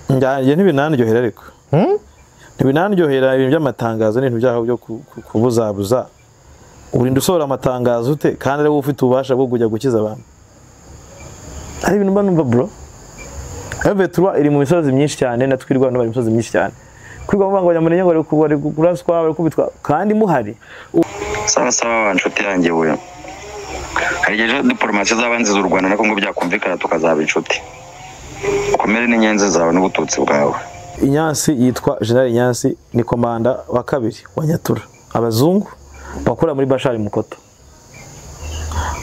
njye ntibinandyohera ariko ntibinandyohera ibintu by'amatangazo n'ibintu byaho byo kubuzabuza urinda usohora amatangazo ute kandi ari wowe ufite ububasha bwo kujya gukiza abantu ari ibintu mba numva bro M23 iri mu misozi myinshi cyane natwirwa no bari misozi myinshi cyane kwigwa mvuga ngo nyamurenge ngo bari kuraswa bari kubitwa kandi muhari sawa nshuti yanjye we harigeje diplomasi z'abanzi z'u Rwanda nako ngo byakumvikana tukazaba inshuti ukomere n'inyenzi zawe n'ubututsi bwawe. Inyansi yitwa General Inyansi ni komanda wa kabiri wa Nyatura abazungu bakora muri Bashari Mukoto.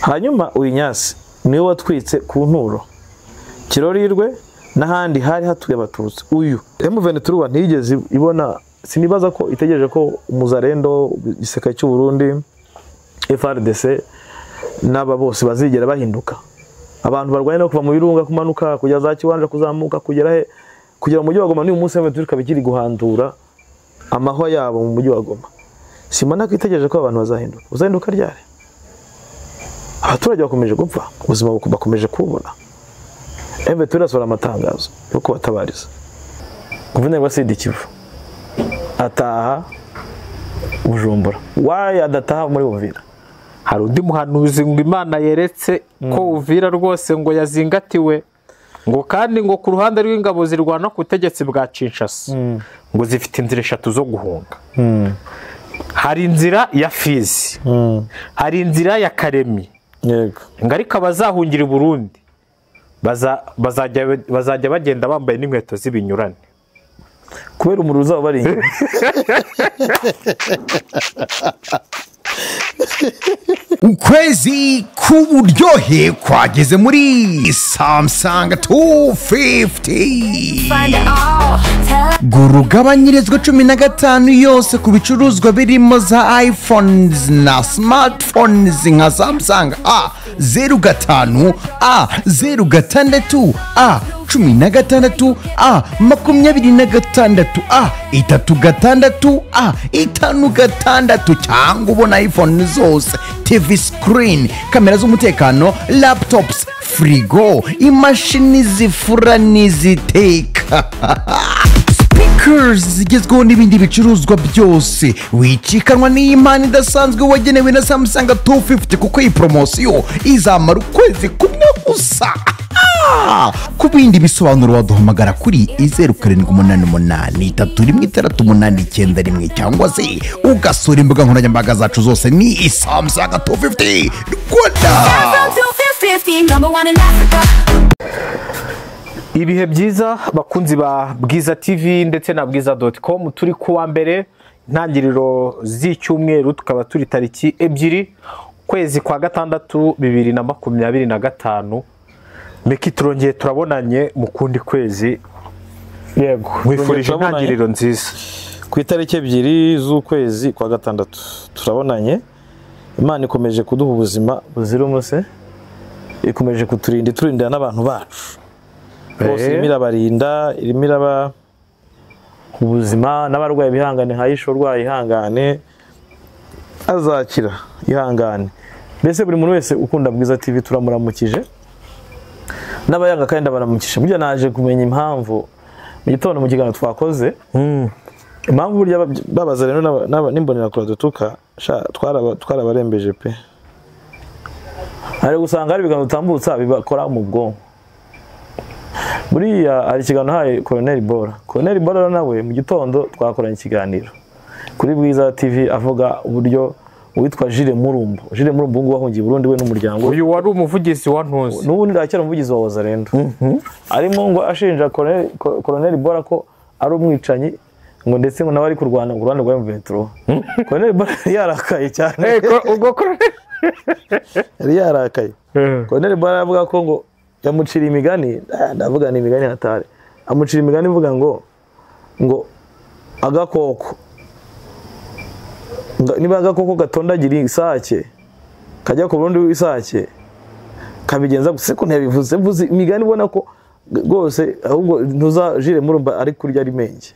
Hanyuma uyu Inyansi niwe watwitse ku nturo Kirorirwe n'ahandi hari hatuye abatutsi. Uyu M23 ntiyigeze ibona, sinibaza ko itegereje ko umuzarendo iseka cy'u Burundi FRDC n'aba bose bazigera bahinduka. Abantu barwaye no kuva mu birunga kumanuka kujya za Kiwanja kuzamuka kugera he kugira mu mujyi wa Goma n'uyu munsi M23 kabikiri guhandura amahwa yabo mu mujyi wa Goma. Simana kwitegereje ko abantu bazahinduka. Uzahinduka ryari? Abaturage bakomeje gupfa, ubuzima bakomeje kubona. M23 asora amatangazo yo kubatabariza. Guverineri wa Sud Kivu ataha Bujumbura. Waye adataha muri Uvira? Hari undi muhanuzi ngo Imana yeretse ko Uvira rwose ngo yazingatiwe ngo kandi ngo ku ruhande rw'ingabo zirwana ku butegetsi bwa Kinshasa ngo zifite inzira eshatu zo guhunga. Hari inzira ya Fizi, hari inzira ya Karemi, yego, ngarika bazahungira i Burundi bazajya bagenda bambaye n'inkweto z'ibinyurane kubera umuriro uzaba bari Ukwezi k'uburyohe kwageze muri Samsung 250. Gura ugabanyirizwa 15 yose ku bicuruzwa birimo za iPhones na smartphones nka Samsung A05, A06, A16, A26, A36, A56 cyangwa ubona iPhone zose, TV screen, kamera z'umutekano, laptops, frigo, imashini zifura n'iziteka speakers zigezweho n'ibindi bicuruzwa byose. Wicikanwa n'Imana idasanzwe wagenewe na Samsung 250 kuko iyi promosiyo izamara ukwezi kumwe gusa. Ku bindi bisobanuro waduhamagara kuri 0788313891 cyangwa se ugasura imbuga nkoranyambaga zacu zose ni Samsung 250 Rwanda. Ibihe byiza bakunzi ba Bwiza TV ndetse na bwiza.com, turi kuwa mbere intangiriro z'icyumweru, tukaba turi tariki 2 kwezi kwa gatandatu 2025. Meki turongeye turabonanye mu kundi kwezi. Yego, mwifurije intangiriro nziza. Ku itariki 2 z'ukwezi kwa gatandatu turabonanye. Imana ikomeje kuduha ubuzima buzira umuse, ikomeje kuturinda n'abantu bacu bose, irimo irabarinda, irimo iraba ubuzima n'abarwaye bihangane, hayisho rwaye ihangane azakira ihangane. Mbese buri muntu wese ukunda Bwiza TV turamuramukije, n'abayanga kandi baramukije. Burya naje kumenya impamvu mu gitondo mu kiganiro twakoze, impamvu burya babaza rero n'imbonera kura dutuka twarabarembeje pe. Ari gusanga hari ibiganiro tambutsa bibakora mu bwonko. Buriya ari ikiganiro haye Colonel Bora nawe mu gitondo twakoranye ikiganiro kuri Bwiza TV avuga uburyo witwa Jules Murumbu ngo wahungiye Burundi we n'umuryango. Uyu wari umuvugizi wa Ntuzi, n'ubundi acyari umuvugizi wa Wazarendo. Arimo ngo ashinja Colonel Bora ko ari umwicanyi ngo ndetse ngo nawe ari kurwana ku ruhande rwa M23. Colonel Bora yarakaye cyane. Ubwo yari yarakaye. Colonel Bora avuga ko ngo yamucira imigani, ndavuga ni imigani hatari. Amucira imigani mvuga ngo agakoko niba agakoko gatondagira isake kajya ku Burundi w'isake kabigenza gusa ko ntiyabivuze, mvuze imigani ubona ko rwose ahubwo ntuza Jules Murumba ari kurya ari menge.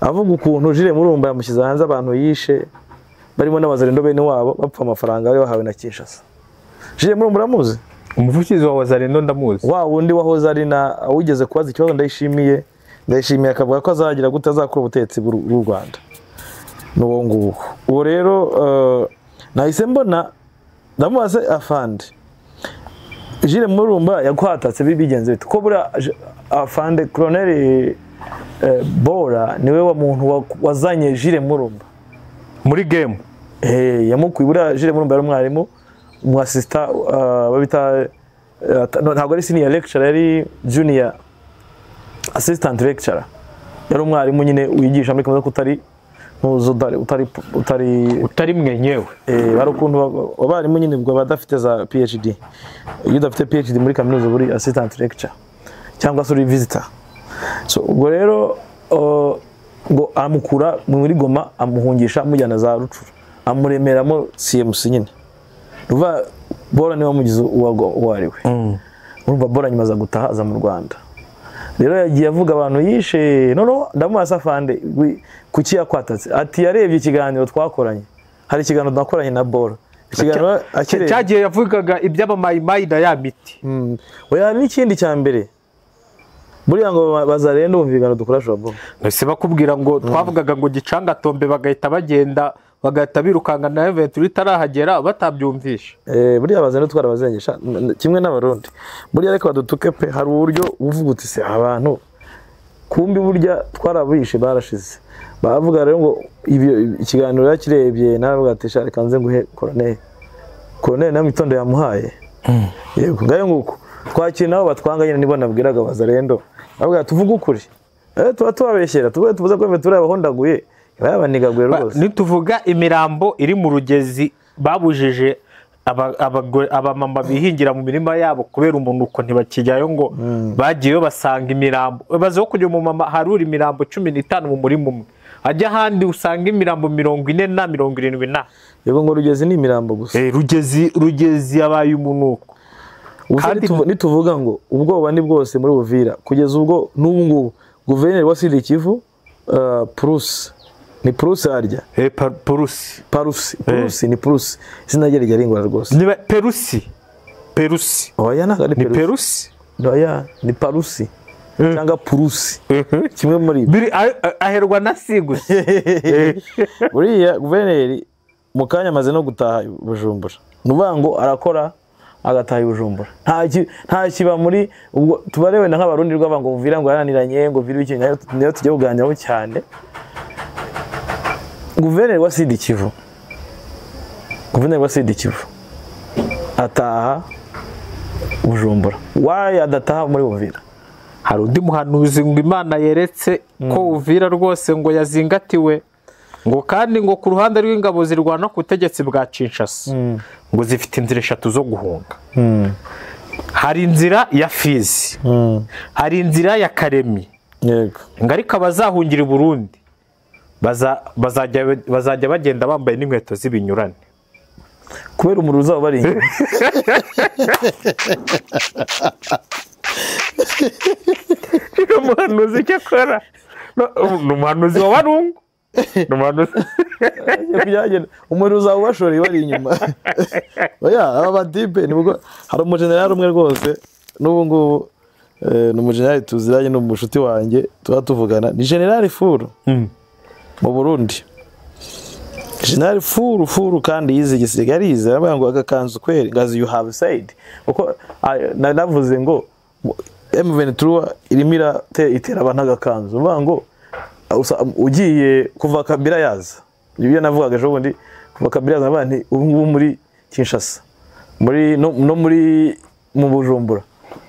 Avuga ukuntu Jules Murumba yamushyize hanze abantu yishe barimo n'abazarendo bene wabo bapfa amafaranga bari bahawe na Kinshasa. Jules Murumba uramuzi? umuvugizi wa Wazalendo ndamuzi. wa wundi wahoze ari na wigeze kubaza ikibazo ndayishimiye akavuga ko azagira gute azakora ubutetsi bw'u Rwanda n'uwo nguwo. Uwo rero nahise mbona ndamubaze afande Jules Murumba yakwatatse bigenze bite ko bura afande Colonel Bora niwe wa muntu wazanye Jules Murumba muri game. Yamukuye bura Jules Murumba yari umwarimu mu assistant babita ntabwo ari senior lecturer yari junior assistant lecturer yari umwarimu nyine wigisha muri kaminuza kutari utari mwenyewe. Bari ukuntu abarimu nyine ubwo badafite za PhD. Iyo udafite PhD muri kaminuza buri assistant lecturer cyangwa se uri visitor. So ubwo rero ngo amukura muri Goma amuhungisha amujyana za Rucuru amuremeramo CMC nyine. Ruva Bora niwe wamugize uwariwe. Urumva Bora nyuma za gutahaza mu Rwanda. Rero yagiye avuga abantu yishe no ndamubaza afande kuki yakwatatse ati yarebye ikiganiro twakoranye. Hari ikiganiro twakoranye na Bora. Ikiganiro cyagiye yavugaga iby'abamayimayi na ya miti. Oya n'ikindi cya mbere. Buriya ngo Bazalendo bumvikana dukora shobo. Nese bakubwira ngo twavugaga ngo Gicangatombe bagahita bagenda bagahita birukanga na event ritarahagera batabyumvisha. Buriya Bazalendo twarabazengesha kimwe n'abarundi. Buriya reka badutuke pe hari uburyo uvugutse se abantu kumbi burya twarabishe barashize. Bavuga rero ngo ikiganiro yakirebye naravuga ati shari kanze nguhe Colonel na mitondo yamuhaye. Yego ngayo nguko twakira nabo batwanganye nibo nabwiraga Bazalendo. Bavuga tuvuga ukuri. Tuba tubabeshyera tuvuze ko turabahondaguye. Yabanigagwe rwose. Nituvuga imirambo iri mu rugezi babujije abamama bihingira mu mirima yabo kubera umunuko ntibakijyayo ngo bagiye basanga imirambo. Bazo kujya mu mama haruri imirambo 15 mu murima umwe. Ajya handi usanga imirambo 40 na 70 na. Yego ngo rugezi ni imirambo gusa. Rugezi yabaye umunuko. Kandi nituvuga ngo ubwoba ni bwose muri Uvira kugeza ubwo n'ubu ngubu guverineri wa Sud Kivu Prus ni Prus arya Parusi ni Prus izina rye ryari ingora rwose ni Perusi oya ntago ari Perusi oya ni Parusi cyangwa Purusi kimwe muri biri aherwa na Sigusi. Buriya guverineri mu kanya amaze no gutaha Bujumbura nuvuga ngo arakora agataha Bujumbura nta kiba muri ubwo tubarewe na nk'abarundi rw'abango Uvira ngo yaraniranye ngo Uvira iki niyo tujye kuganiraho cyane. Guverineri wa Sud Kivu ataha Bujumbura waye adataha muri Uvira. Hari undi muhanuzi ngo Imana yeretse ko Uvira rwose ngo yazingatiwe ngo kandi ngo ku ruhande rw'ingabo zirwana ku butegetsi bwa Kinshasa ngo zifite inzira 3 zo guhunga. Hari inzira ya Fizi, hari inzira ya Karemi. Yego ngarika bazahungira i Burundi bazajya bagenda bambaye n'inkweto z'ibinyurane kubera umuriro uzaba bari umuhanuzi cyakora n'umuhanuzi wa Warungu umuriro uzaba ubashoreye bari inyuma. Oya aba badibe nibwo hari umujenerali umwe rwose n'ubu ngubu ni umujenerali tuziranye n'umushuti wanjye tuba tuvugana ni General Furu mu Burundi. General Furu kandi yize igisirikare yize aravuga ngo agakanzu kweri ngazi you have said uko navuze ngo M23 irimira itera abantu agakanzu uvuga ngo ugiye kuva Kabila yaza ibyo navugaga ejo bundi kuva Kabila yaza abantu ubu ngubu muri Kinshasa muri no muri mu Bujumbura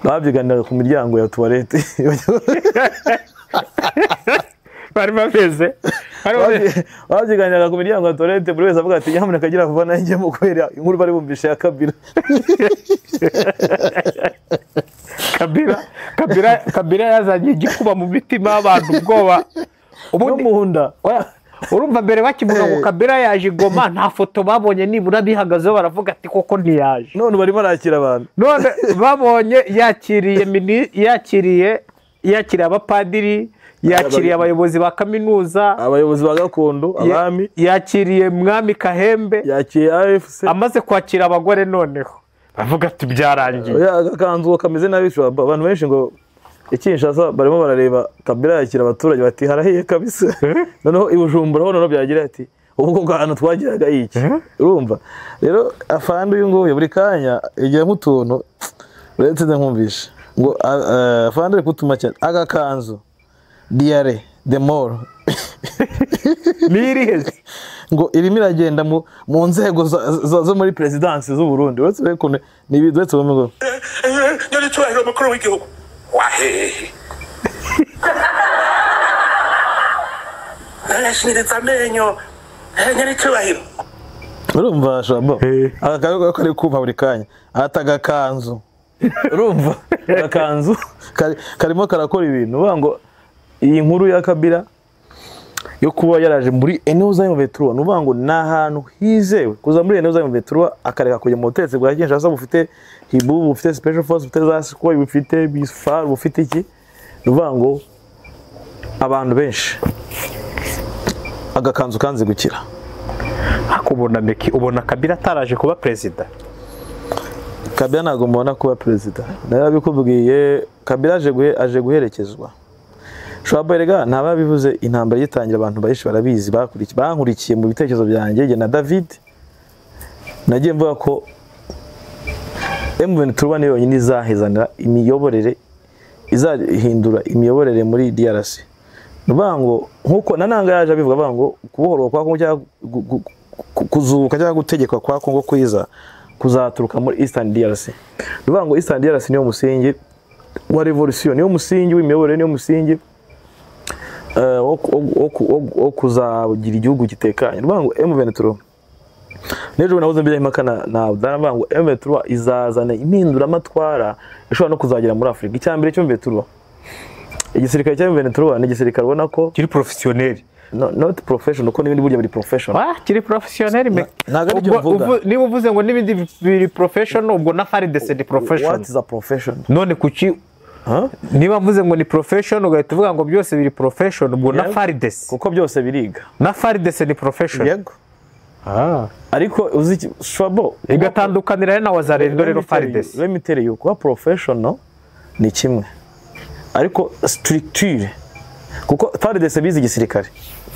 babyiganira ku miryango ya toilette bari bameze babyiganira ku miryango ya toilette buri wese avuga ati nyamuneka agira vuba nanjye mu kwera inkuru bari bumvishe ya Kabila. Kabila yazanye igikuba mu mitima y'abantu ubwoba ubundi muhunda. Urumva mbere bakivuga ngo Kabila yaje Goma nta foto babonye nibura bihagazeho baravuga ati koko ntiyaje. None barimo arakira abantu. None babonye yakiriye abapadiri yakiriye abayobozi ba kaminuza abayobozi ba gakondo abami yakiriye mwami Kahembe yakiriye AFC amaze kwakira abagore noneho bavuga ati byarangiye. oya agakanzu kameze nabi abantu benshi ngo Kinshasa barimo barareba Kabila yakira abaturage bati harahiye kabisa noneho ibujumbura hono byagira ati ubwo bwantu twagiraga iki urumva rero afande uyu nguyu buri kanya igihe nk'utuntu uretse nkumvisha ngo afande kutuma cyane agakanzu diare de mort niriheze ngo irimo iragenda mu nzego zo muri presidence z'u Burundi uretse ko ni bidwetse ngo nyari cyubahiro mukuru w'igihugu wahehe arashyiritse amenyo nyari cyubahiro urumva shabo akagaruka kari kumva buri kanya atagakanzu urumva agakanzu karimo karakora ibintu uvuga ngo iyi nkuru ya Kabila yo kuba yaraje muri eneo za M23 nuvuga ngo nahantu hizewe kuza muri eneo za M23 akareka kujya mu hotel bwa Kinshasa bufite hibu bufite special force bufite za squad bufite bisfar bufite iki nuvuga ngo abantu benshi agakanzu kanze gukira akubona Meki ubona Kabila ataraje kuba president. Kabila ntago mubona kuba president narabikubwiye Kabila aje guherekezwa Shwaba rega ntaba bivuze intambara yitangira abantu bayishi barabizi bankurikiye mu bitekerezo byanjye je na David nagiye mvuga ko M23 niyo yonyine izahezanira imiyoborere izahindura imiyoborere muri DRC nubango nkuko nananga yaje abivuga bango kubohorwa kwa Kongo cyangwa kuzuka cyangwa gutegekwa kwa Kongo kwiza kuzaturuka muri Eastern DRC nubango Eastern DRC niyo musingi wa revolution niyo musingi w'imiyoborere niyo musingi o kuzagira igihugu gitekanye rubango M23 nejo nabuze mbere impakana na ndabango M23 izazana impindura amatwara ishobora no kuzagira muri Afrika icyambere cyo M23 igisirikare cya M23 ni igisirikare ubona ko kiri professionnel not professional ko nibindi burya biri professional kiri professionnel niba uvuze ngo nibindi biri professional ubwo na FARDC ni professional. What is a profession none kuki niba mvuze ngo ni professional ugahita uvuga ngo byose biri professional ubwo na FARDC kuko byose biriga na FARDC ni professional yego ariko uzi shwabo igatandukanira na wazarendo rero FARDC lemitere yuko professional ni kimwe ariko structure kuko FARDC bizi igisirikare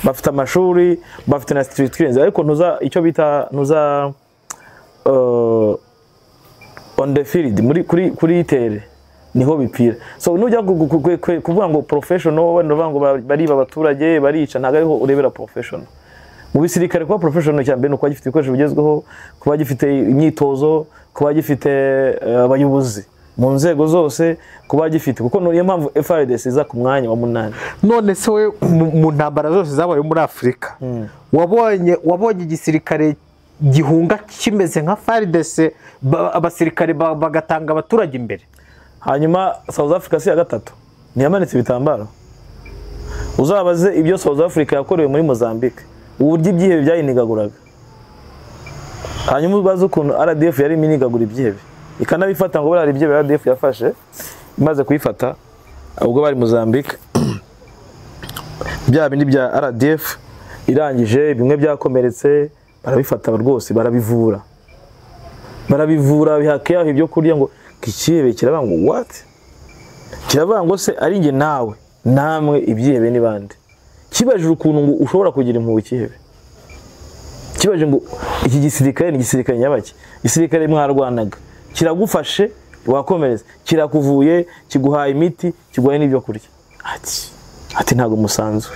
bafite amashuri bafite na structure ariko ntuza icyo bita ntuza on the field muri kuri itere niho bipira so nujya kuvuga ngo professional wenda ngo bari abaturage barica ntago ariho urebera professional mu bisirikare kuba professional cyane nuko gifite ibikoresho bigezweho kuba gifite imyitozo kuba gifite abayobozi mu nzego zose kuba gifite kuko niyo mpamvu FARDC iza ku mwanya wa 8 none se we mu ntambara zose zabaye muri Afrika wabonye igisirikare gihunga kimeze nka FARDC abasirikare bagatanga abaturage imbere hanyuma South Africa si ya gatatu ntiyamanitse ibitambaro uzabaze ibyo South Africa yakorewe muri Mozambique uburyo ibyihebe byayinigaguraga hanyuma ubaze ukuntu RDF yari iminigagura ibyihebe ikanabifata ngo bari ibyihebe RDF yafashe imaze kuyifata ubwo bari Mozambique bya bindi bya RDF irangije bimwe byakomeretse barabifata rwose barabivura bihake ibyo kurya ngo kikiyebe kirabango what kirabango se ari nge nawe namwe ibyihebe nibande kibajije ukuntu ngo ushobora kugira impuhwe kihebe kibaje ngo iki gisirikare ni gisirikare nyabaki gisirikare mwarwanaga kiragufashe wakomereza kirakuvuye kiguhaye imiti kiguhaye n'ibyo kurya ati ntago musanzwe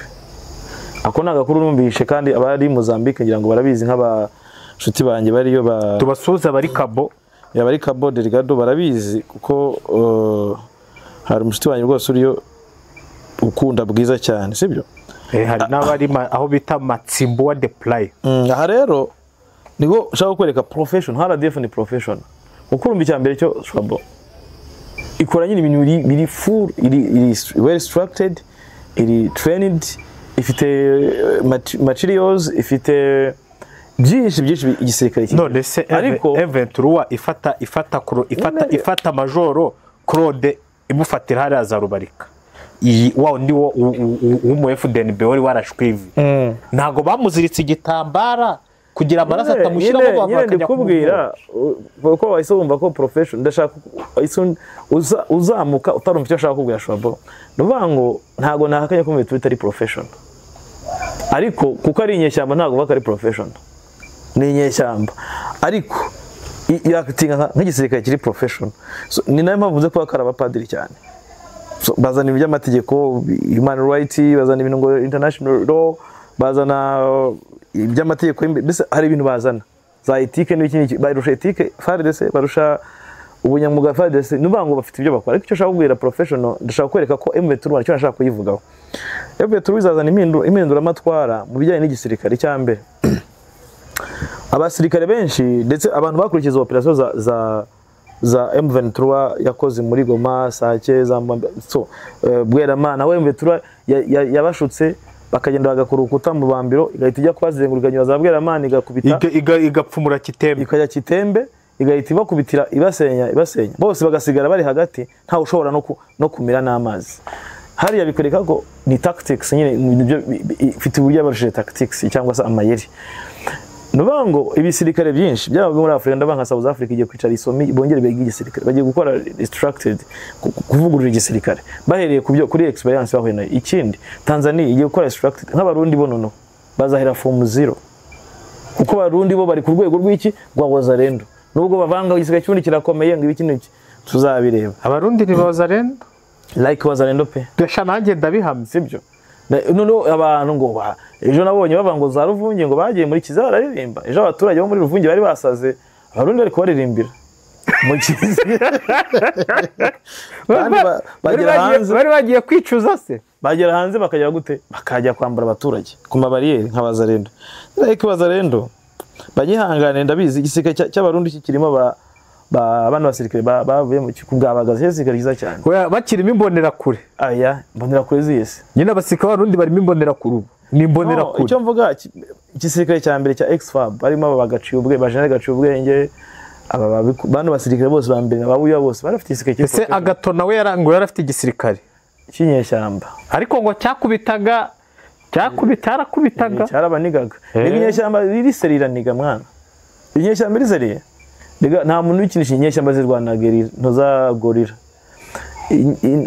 ako nagakuru numvishe kandi abari Mozambique ngira ngo barabizi nk'abashuti banjye bariyo tubasuza bari Cabo yabari Cabo Delgado barabizi kuko hari umushuti wanjye rwose uriyo ukunda bwiza cyane sibyo hari n'abari aho bita Matsimbo de Play aha rero nigo ushaka kwereka profession RDF ni profession ukurumba cyambere cyo shwabo ikora nyine ibintu biri full iri well structured iri trained ifite materials ifite byinshi igisirikare cyane none se ariko M23 ifata majoro Claude imufatira hariya za Rubarika iyi wao ndiwo umu FDNB wari warashwivi ntago bamuziritse igitambara kugira amaraso atamushyiramo nyine bakajya kubwira ko wahise wumva ko profession ndashaka uzamuka utarumva icyo ashaka kubwira Shwabo nuvuga ngo ntago nahakanye ko mu bitari profession ariko kuko ari inyeshyamba ntago baka ari profession ni inyeshyamba ariko yakitinga nk'igisirikare kiri profession ni nayo mpamvu ko bakara abapadiri cyane bazana iby'amategeko human rights bazana ibintu ngo international law bazana iby'amategeko mbese hari ibintu bazana za ethique n'ikindi barusha ethique FARDC barusha ubunyamuga FARDC nuvuga ngo bafite ibyo bakora ariko icyo shaka kubwira professional ndashaka kwereka ko M23 icyo nashaka kuyivugaho M23 izazana impinduramatwara mu bijyanye n'igisirikare cyambere abasirikare benshi ndetse abantu bakurikiza operation za M23 yakoze muri Goma Sake za Bweramana we M23 yabashutse bakagenda bagakora ukuta mu bambiro igahita ijya kwazenguruganya za Bweramana igakubita igapfumura Kitembe ikajya Kitembe igahita ibakubitira ibasenya bose bagasigara bari hagati nta ushobora no kumira n'amazi hariya bikoreka ko ni tactics nyine ibyo ifite uburyo abarushe tactics cyangwa se amayeri nubango ibisirikare byinshi byaba muri Afrika ndabanga South Africa igiye kwicara isomi bongere bege igisirikare bagiye gukora restructured kuvugurura igisirikare bahereye kuri experience bahuye nayo ikindi Tanzania igiye gukora restructured nk'abarundi bonono bazahera from 0 kuko abarundi bo bari ku rwego rw'iki rwa Wazalendo nubwo bavanga igisirikare cy'undi kirakomeye ngo ibiki n'iki tuzabireba abarundi ni Wazalendo like Wazalendo pe dusha nanjye ndabihamye sibyo no abantu ngo ejo nabonye bavango za Ruvungi ngo bagiye muri Kizara aririmba ejo abaturage bo muri Ruvungi bari basaze abarundi bari kubaririmbira mu Kizara bari bagiye kwicuza se bagera hanze bakajya gute bakajya kwambara abaturage ku mabariyeri nk'abazarendo like Wazalendo bagihangane ndabizi igisirikare cy'abarundi kikirimo abana basirikare bavuye mu kikubwabagaze igisirikare cyiza cyane bakirimo imbonera kure aya imbonera kure ziyese nyine abasirikare b'abarundi barimo imbonera kure ni imbonera kure icyo mvuga igisirikare cya mbere cya XFAB barimo bagaciye ubwe bajenera gaciye ubwenge bano basirikare bose bambere ababuya bose barafite igisirikare ese Agato nawe yarango yarafite igisirikare cy'inyeshyamba ariko ngo cyakubitaga cyarabanigaga inyeshyamba riri seriraniga mwana inyeshyamba riri seriye nta muntu w'ikinisha inyeshyamba zirwana gerira ntuzagorira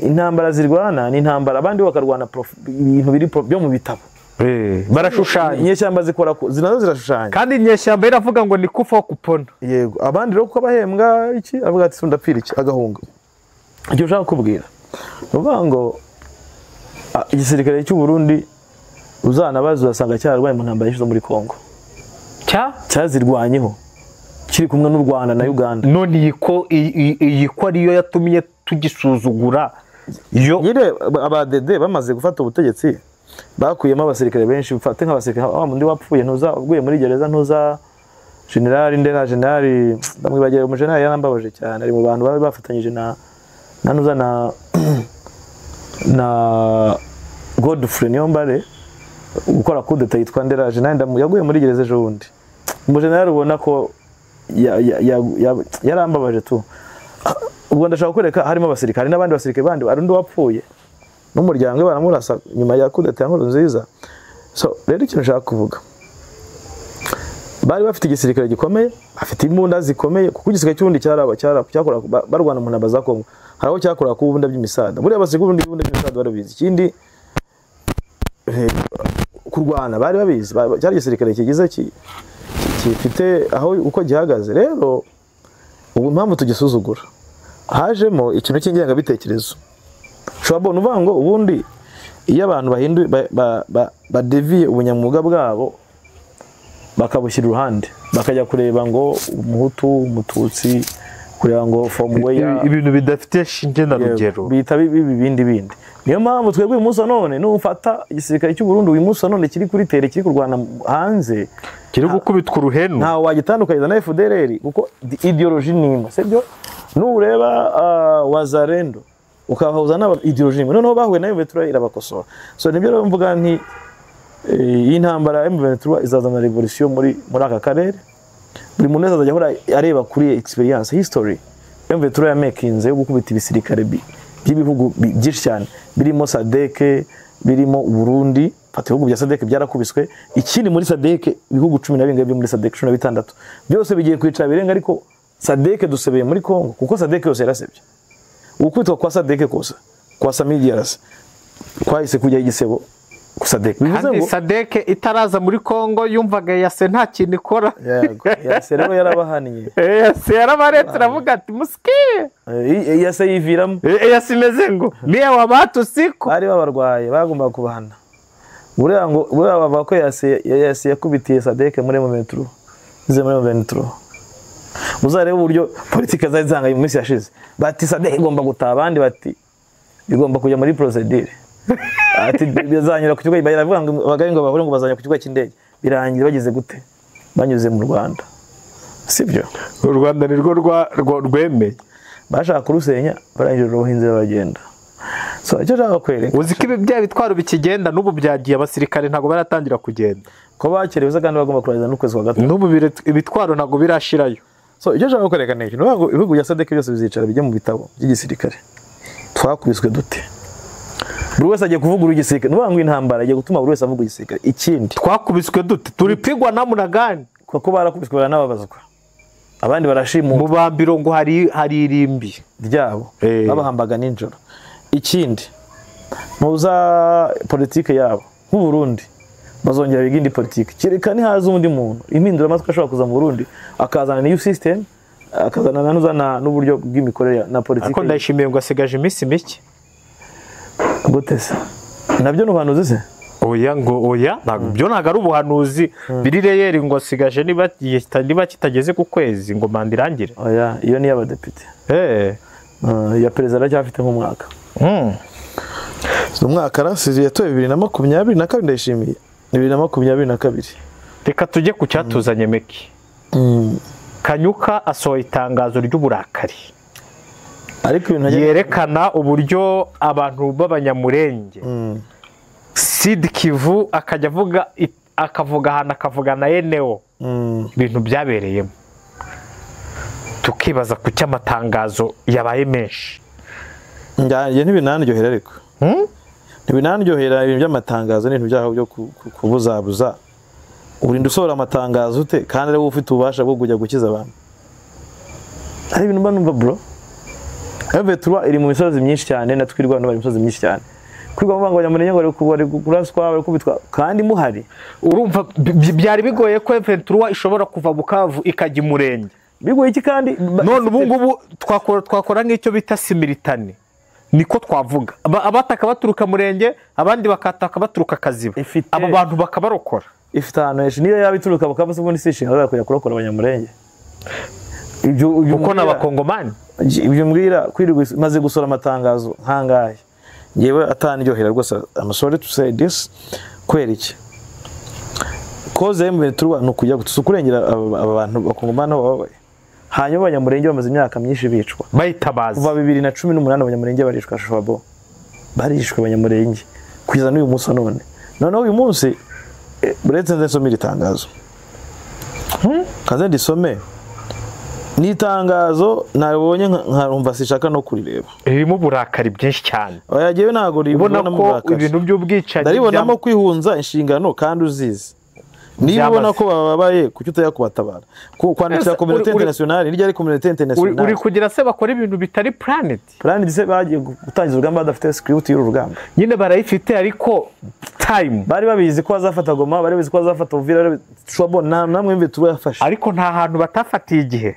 intambara zirwana ni intambara abandi bakarwana ibintu biri byo mu bitabo barashushanya inyeshyamba zikora zinazo zirashushanya kandi inyeshyamba iravuga ngo ni kufa kupona yego abandi rero kuko bahembwa iki avuga ati sundapfira iki agahunga icyo ushaka kubwira uvuga ngo igisirikare cy'u Burundi uzanabaza uzasanga cyarwaye mu ntambara yishize muri Kongo cyazirwanyeho kiri kumwe n'u Rwanda na Uganda none iyi ko ariyo yatumye tugisuzugura iyo nyine abadede bamaze gufata ubutegetsi bakuyemo abasirikare benshi bafate nk'abasirikare mundi wapfuye uguye muri gereza ntuza generali ndera generali ndamwibagiye umujenerali yarambabaje cyane ari mu bantu bari bafatanyije na Godfrey Niyombare gukora kudeta yitwa ndera generali yaguye muri gereza ejo bundi umujenerali ubona ko yarambabaje tu ubwo ndashaka kwereka harimo abasirikare n'abandi basirikare bandi barundi wapfuye n'umuryango baramurasa nyuma ya kudeta ya Nkurunziza so rero ikintu nshaka kuvuga bari bafite igisirikare gikomeye bafite imbunda zikomeye kuko igisirikare cy'ubundi cyakora barwana mu ntambara za Kongo haraho cyakora ku bunda by'imisada muri abasirikare ubundi bunda by'imisada barabizi ikindi kurwana bari babizi cyari igisirikare kigize gifite aho uko gihagaze rero ubu impamvu tugisuzugura hajemo ikintu cy'ingenga bitekerezo Shwabo nuvuga ngo ubundi iyo abantu bahinduye badeviye ubunyamwuga bwabo bakabushyira uruhande bakajya kureba ngo umuhutu umututsi kureba ngo formweya ibintu bidafite shinge na rugero bita bindi niyo mpamvu twebwe uyu munsi none nufata igisirikare cy'u Burundi uyu munsi none kiri kuri tere kiri kurwana hanze kiri gukubitwa uruhenu nta wagitandukanye na FDLR kuko ideology nimwe sibyo nureba Wazalendo ukabahuza n'aba ideology nimwe noneho bahuye nayo M23 irabakosora so nibyo rero mvuga nti iyi ntambara M23 izazana revolution muri aka karere buri muntu wese azajya ahora areba kuri experience history M23 yamekinze yo gukubita ibisirikare by'ibihugu byinshi cyane birimo SADC birimo Burundi fata ibihugu bya SADC byarakubiswe, ikindi muri SADC ibihugu 10 byo muri SADC 16 byose bigiye kwicara birenga, ariko SADC dusebeye muri Kongo kuko SADC yose yarasebye. Ukwitwa kwa SADC kosa kwa Samidias kwahise kujya igisebo ku SADC. Kandi SADC itaraza muri Kongo yumvaga yase nta kintu ikora. Yego, yase rero yarabahaniye. Yase yarabaretse aravuga ati muskiye. Yase yiviramo. Yase imeze ngo niye wabatu siko. Bari babarwaye bagomba kubahana. Buriya bava ko yase yakubitiye SADC muri Momentru. Ize muri Momentru. Uzareba uburyo politike zari zanga mu minsi yashize. Bati SADC igomba gutaha, abandi bati bigomba kujya muri procedure. Ati bizanyura ku kigo baravuga ngo bagaye ngo bahure ngo bazanya ku kigo cy'indege, birangira bageze gute? Banyuze mu Rwanda. Sibyo? U Rwanda ni rwo rwemeye. Bashaka kurusenya barangije ubuhinzi bagenda. So icyo nshaka kwereka, uzi ko ibi bya bitwaro bikigenda n'ubu byagiye abasirikare ntago baratangira kugenda. Ko bakerewe kandi bagomba kurangiza n'ukwezi kwa gatatu. N'ubu ibitwaro ntago birashirayo. So icyo nshaka kwereka ni iki, n'ubwo ibihugu bya SADC byose bizicara bijye mu bitabo by'igisirikare. Twakubiswe dute? Buri wese agiye kuvuga igisirikare, n'ubwo intambara agiye gutuma buri wese avuga igisirikare. Ikindi twakubiswe dute? Turipigwa namuna gani? Kuko barakubiswe n'ababazwa. Abandi barashimu mu bambiro ngo hari irimbi ryabo babahambaga ninjoro. Ikindi muza politike yabo nk'u Burundi bazongera bigindi politike, kirekane haza undi muntu impindura amatwi ashobora kuza mu Burundi akazana new system, akazana nanuzana n'uburyo bw'imikorere na politike. Ako ndayishimiye ngo asigaje iminsi mike. Gutese nabyo n'ubuhanuzi se? Oya ngo oya byo ntago ari ubuhanuzi biri reyeri ngo asigaje niba kitageze ku kwezi ngo manda irangire. Oya iyo ni y'abadepite. Ya perezida aracyafite nk'umwaka. Umwaka rasize yatoye 2022 ndayishimiye 2022. Reka tujye ku cyatuzanye Meki. Kanyuka asohoye itangazo ry'uburakari, ariko yerekana uburyo abantu b'abanyamurenge Sud Kivu akajya akavuga ahantu akavuga na Eneo ibintu byabereyemo, tukibaza ku cy'amatangazo yabaye menshi. Njye ntibinandyohera, ariko ntibinandyohera ibintu by'amatangazo n'ibintu byaho byo kubuzabuza. Urinda usohora amatangazo ute kandi ari wowe ufite ububasha bwo kujya gukiza abantu? Ari ibintu mba numva bro. M23 iri mu misozi myinshi cyane, natwirwa no bari misozi myinshi cyane. Kwigwa ngo abanyamurenge ngo bari kuraswa bari kubitwa kandi muhari. Urumva byari bigoye ko M23 ishobora kuva Bukavu ikajya Murenge. Bigoye iki kandi none ubu ngubu twakora nk'icyo bita similitane. Niko twavuga. Abataka baturuka Murenge, abandi bakataka baturuka Kaziba. Abo bantu bakabarokora. Ifite ahantu henshi niyo yabituruka Bukavu ubundi sishinga bazakujya kurokora abanyamurenge. Ibyo uko n'abakongomani. Ibyo mbwira kwirirwa maze gusora amatangazo nkangaye. Yewe ataniryohera rwose. I'm sorry to say this. Kwera iki? Koze M23 no kujya gutukurengera abantu bakongomana babaye. Hanyuma abanyamurenge bamaze imyaka myinshi bicwa. Bayitabaza. Kuva 2018 abanyamurenge barishwa shwabo. Barishwe abanyamurenge kwiza n'uyu munsi none. None uyu munsi buretse nsomira itangazo. Kaze ndisome. Ni itangazo nabonye nkarumva sishaka no kurireba. Irimo burakari byinshi cyane. Oyagiye ntago ribona ko ibintu by'ubwicanyi. Ndaribonamo kwihunza inshingano kandi uzizi. Niba ubona ko bababaye kuki utaya kubatabara. Kwandikira community international irya ari community international. Uri kugira se bakora ibintu bitari planet. Planet se bagiye gutangiza urugamba badafite script y'uru rugamba. Nyine barayifite ariko time. Bari babizi ko bazafata Goma, bari babizi ko bazafata Uvira, shwabo namwe mve turafasha. Ariko nta hantu batafatiye igihe.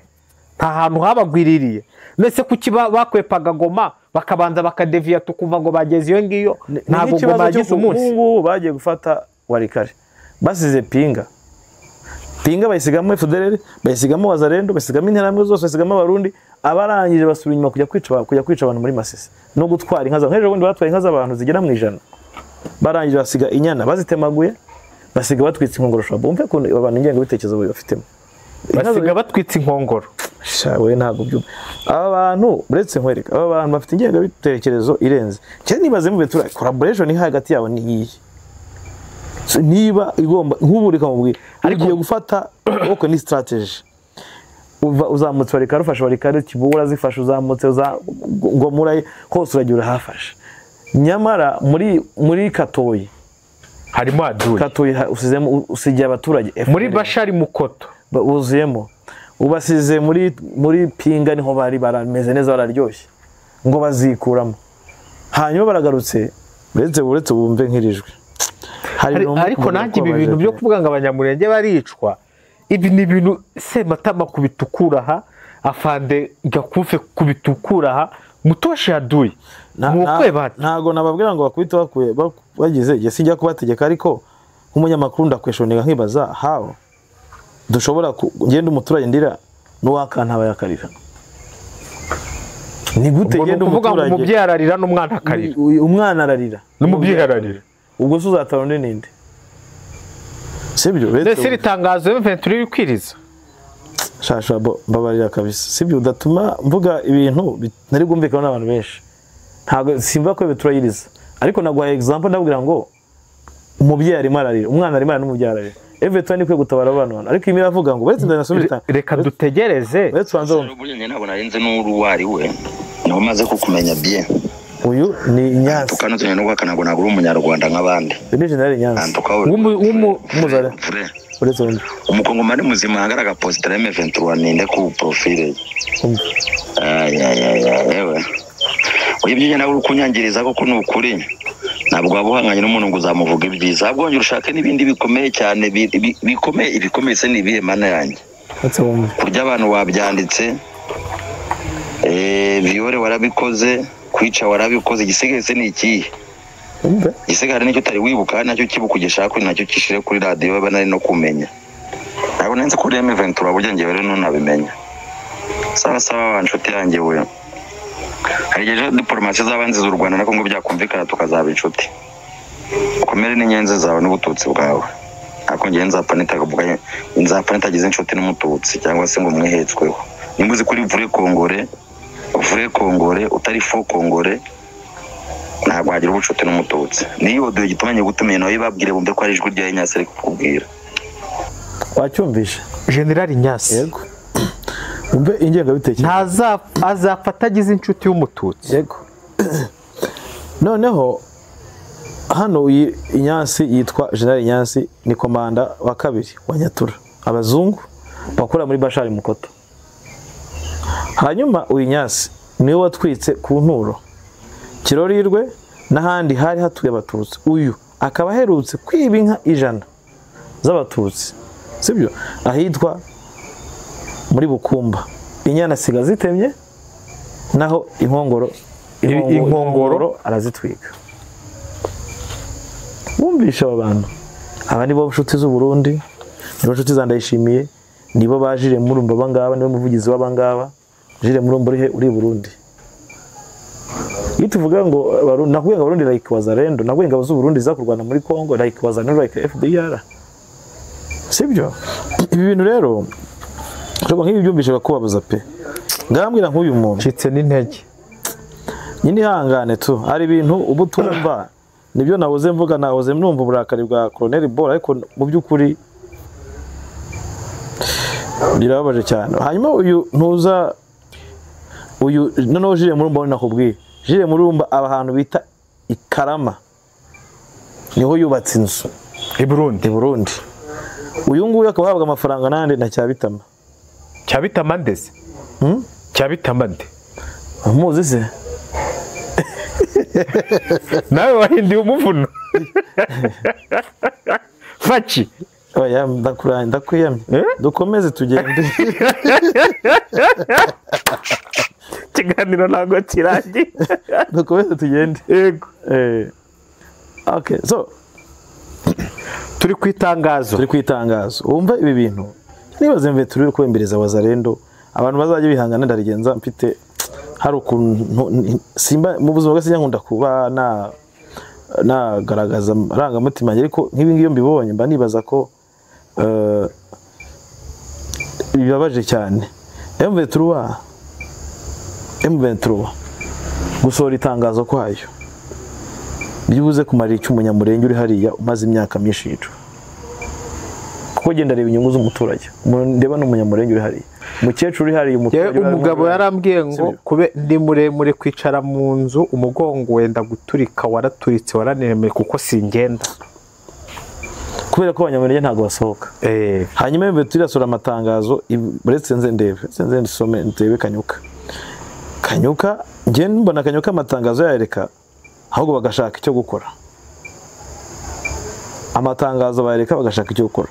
Nta hantu habagwiririye. Nese kuki bakwepaga Goma bakabanza bakadeviya tukumva ngo bageze iyo ngiyo. Ntabwo Goma yagize umunsi. Bagiye gufata Warikare. Basize Pinga bayisigamo FDLR, bayisigamo Wazalendo, bayisigamo Interahamwe zose, bayisigamo Abarundi, abarangije basubira inyuma kujya kwica abantu muri Masisi no gutwara inka z'abantu. Hejo bundi batwaye inka z'abantu zigera mu 100. Barangije basiga inyana bazitemaguye, basiga batwitse inkongoro shwa. Bumve ko abantu ingengo bitekerezo bafitemo. Basiga batwitse inkongoro. Shawe ntabwo byumva. Aba bantu buretse nkwereka, aba bantu bafite ingengo bitekerezo irenze. Cyane nibaze mu betura collaboration hagati yabo ni iyi. Niba igomba nk'uburika mubwira ariko gufata uko ni strategy uzamutse barikara ufasha barikara kibura zifasha uzamutse ngo murayi hose uragira hafasha. Nyamara muri Katoyi harimo Aduyi Katuye usizemo usigiye abaturage muri Bashari Mukoto uzuyemo ubasize muri Pinga niho bari barameze neza bararyoshye ngo bazikuramo hanyuma baragarutse uretse bumve nkirijwe ariko nanjye ibi bintu byo kuvuga ngo abanyamurenge baricwa ibi ni ibintu Sematama kubitukura aha Afande Gakufe kubitukura aha Mutoshe Aduyi ntago nababwira ngo bakubite bagize igihe sijya kubategeka ariko nk'umunyamakuru ndakweshonega nkibaza hawo dushobora ngenda umuturage ndira n'uwakantaba yakarira ni gute ngenda umuturage umubyeyi ararira n'umwana akarira umwana ararira n'umubyeyi ararira ubwo se uzatabona ninde sibyo ndetse ritangazo M23 rikwiriza shasha babarira kabisa sibyo udatuma mvuga ibintu nari gumvikana n'abantu benshi ntago simva ko biturayiriza ariko naguhaye example ndabwira ngo umubyeyi arimo ararira umwana arimo n'umubyeyi ararira M23 ni kwe gutabara abantu ariko imira avuga ngo baretse ndanasubita reka dutegereze baretse wanze burya nabo narinze n'uruwari we niho maze kukumenya bien uyu ni Nyansi tukanuzanye no gwakanago nagura umunyarwanda nk'abandi ni general Nyansi umuzare uretse wundi umukongomani muzima hangaraga postera M23 ninde ku profile yewe uyibye nawe ukunyangiriza ko nukuri ntabwo wabuhanganye n'umuntu ngo uzamuvuga ibyiza ahubwo wongera ushake n'ibindi bikomeye cyane ibikomeye se nibihe mana yanjye kurya abantu wabyanditse viole warabikoze kwica warabikoze igisigaye se ni ikihe igisigaye nicyo utari wibuka nacyo kibuka ugishaka nacyo kishire kuri radio baba nari no kumenya ntabwo nenze kuri M23 burya ngewe rero nunabimenya sawa nshuti yanjye we harigeje diplomasi z'abanzi z'u Rwanda nako ngo byakumvikana tukazaba inshuti ukomere n'inyenze zawe n'ubututsi bwawe ako ngiye nzapfa nitagize inshuti n'umututsi cyangwa se ngo mwehetsweho nimbuze kuri vure kongore utari fo kongore ntabwo hagira ubucuti n'umututsi niyo doye gitumanye gutumye nawe babwire bumve ko ari ijwi rya Nyasi ari kukubwira wacyumvisha General Nyasi yego umve ingenga bitekerezo azapfa agize inshuti y'umututsi yego noneho hano Nyasi yitwa General Nyasi ni komanda wa kabiri wa Nyatura abazungu bakora muri Bashari Mukoto hanyuma uyu Nyasi niwe watwitse ku nturo Kirorirwe n'ahandi hari hatuye abatutsi uyu akaba aherutse kwiba inka 100 z'abatutsi sibyo ahitwa muri Bukumba inyana siga zitemye naho inkongoro arazitwika wumvisha abantu aba nibo nshuti z'u Burundi nibo nshuti zandayishimiye nibo bajire murumba bangaba nibo muvugizi w'abangaba jire murumba uri Burundi ituvuga ngo nakuye ngo Burundi like wazarendo nakuye ngo abazu Burundi zakurwana muri Kongo like wazarendo like FDR sibyo ibi bintu rero cyo nk'ibi byumvishe bakubabuza pe ngambwira nk'uyu muntu citse n'intege nyine hangane tu ari ibintu ubutumva nibyo nahoze mvuga nahoze numva uburakari bwa Colonel Bora ariko mu byukuri birababaje cyane hanyuma uyu ntuza uyu noneho jire murumba nakubwiye jire murumba abahantu bita Ikarama niho yubatse inzu i Burundi uyu nguyu akaba ahabwa amafaranga nande na Cyabitama ndese Cyabitama nde muzi se nawe wahindiye umuvuno Faci oya ndakwiyamye dukomeze tugende kiganiro ntago kirangiye dukomeze tugende yego okay so turi kwitangazo wumva ibi bintu nibaze mve turi kwembereza wazarendo abantu bazajye bihangana ndarigenza mfite hari ukuntu simba mu buzima bwose nkunda kuba nagaragaza arangamutima ariko nk'ibi ngiyo mbibonye mba nibaza ko bibabaje cyane M23 gusohora itangazo kwayo bibuze kumarira icyo umunyamurenge uri hariya umaze imyaka myinshi yicwa kuko genda reba inyungu z'umuturage ndeba n'umunyamurenge uri hariya umukecuru uri hariya umugabo yarambwiye ngo kube ndi muremure kwicara mu nzu umugongo wenda guturika waraturitse waranemeye kuko singenda kubera ko abanyamurenge ntabwo basohoka hanyuma Mventura irasura amatangazo uretse nze ndisome ndebe Kanyuka njye mbona Kanyuka amatangazo yareka ahubwo bagashaka icyo gukora amatangazo bareka bagashaka icyo gukora